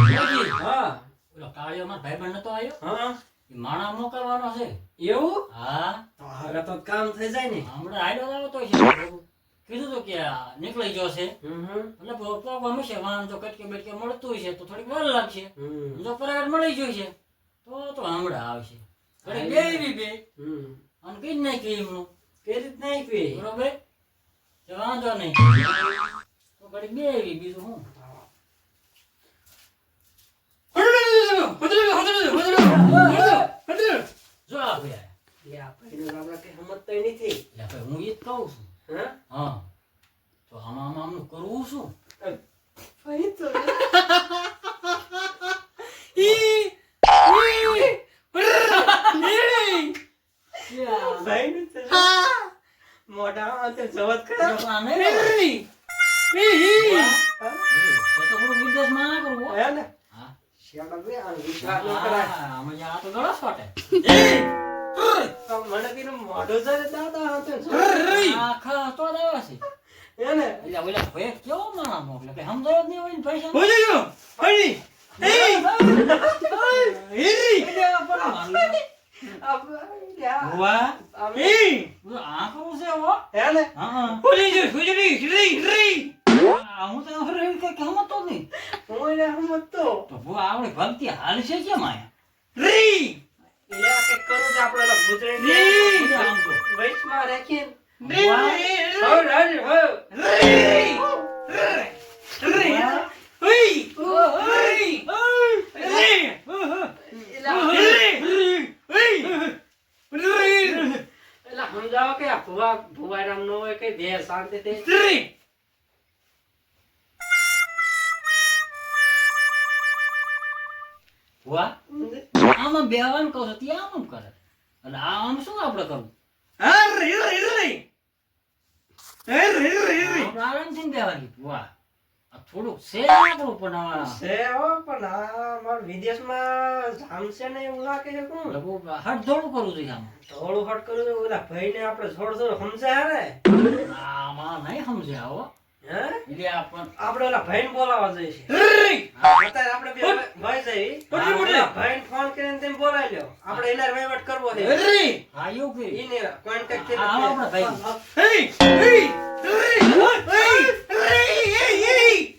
હા ઓલો કાળિયો મારો ભાઈબંધ નતો આવ્યો હા એ માણા મોકલવાનો છે એવું હા તો હવે તો કામ થઈ જાય ને હમણાં આયલો આવતો છે કીધું તો કે આ નીકળી જશે એટલે પગમાં મૂકશે વાહન જો કટકે બટકે મળતું હશે તો થોડીક વાર લાગશે જો પરાગટ મળી જશે તો હમણાં આવશે ઘડીક બેહી બે અને કઈ જ નાખ્યું એમનું કે રીત નહીં પી બરોબર તો વાંધો નહીં તો ઘડીક બેહી બીજું હું જો આ ભાઈ લે આપણે આપણે કઈ સમજતા નથી એટલે ભાઈ હું ઈ જ કહું છું હા હા તો આમાં આમનું કરવું શું ભાઈ તો ભાઈ નું તો મોઢામાં તો જવત કરે તો થોડું વિદેશમાં ના કરવું હો. હે ને હા શેડા બે આ વિશ્વાસ ન કરાય આમાં આ તો ગળસ વાટે તો મને કીધું મોઢું જરે દાદા હતો આખા તો જ આવ્યા છે હે ને એટલે ઓલા ભાઈ કેવો માણસ મોકલે કઈ સમજાયો જ નહીં હોય ને પૈસા આ કરું છે હો હે ને હા હું તો કઈ સમજતો જ નહીં હું એને સમજતો તો ભૂ આવડે ભક્તિ હાલ છે કેમ આયા એટલે આ કંઈક કરું તો આપણે ઓલા ભૂતળીને આમ તો વૈશમાં રાખીને એટલે સમજાવો કે આ ભુવા રામ નો હોય કઈ દે શાંતિ થી ભૂવા આમાં બેહવાનું કહું છું ત્યાં આમ કરે એટલે આમ શું આપણે કરવું આપણે આરામથી બેહવાની ભૂવા આ થોડુંક છે આપણું પણ આ છે હો પણ આ માર વિદેશમાં જામશે ને એવું લાગે છે કોણ હટ થોડું કરવું જોઈએ આમાં થોડું હટ કર્યું તો ઓલા ભાઈ ને આપણે થોડું સમજાય ને આમાં નહીં સમજે આવો હે એટલે આપણ આપણે ઓલા ભાઈ ને બોલાવવા જઈએ છીએ અત્યારે આપણે બે ભાઈ જઈ ભાઈ ફોન કરીને તેમ બોલાવી લ્યો આપણે એના વહીવટ કરવો છે હા એવું કે ઈને કોન્ટેક્ટ કરી આવો આપણા ભાઈ Hey!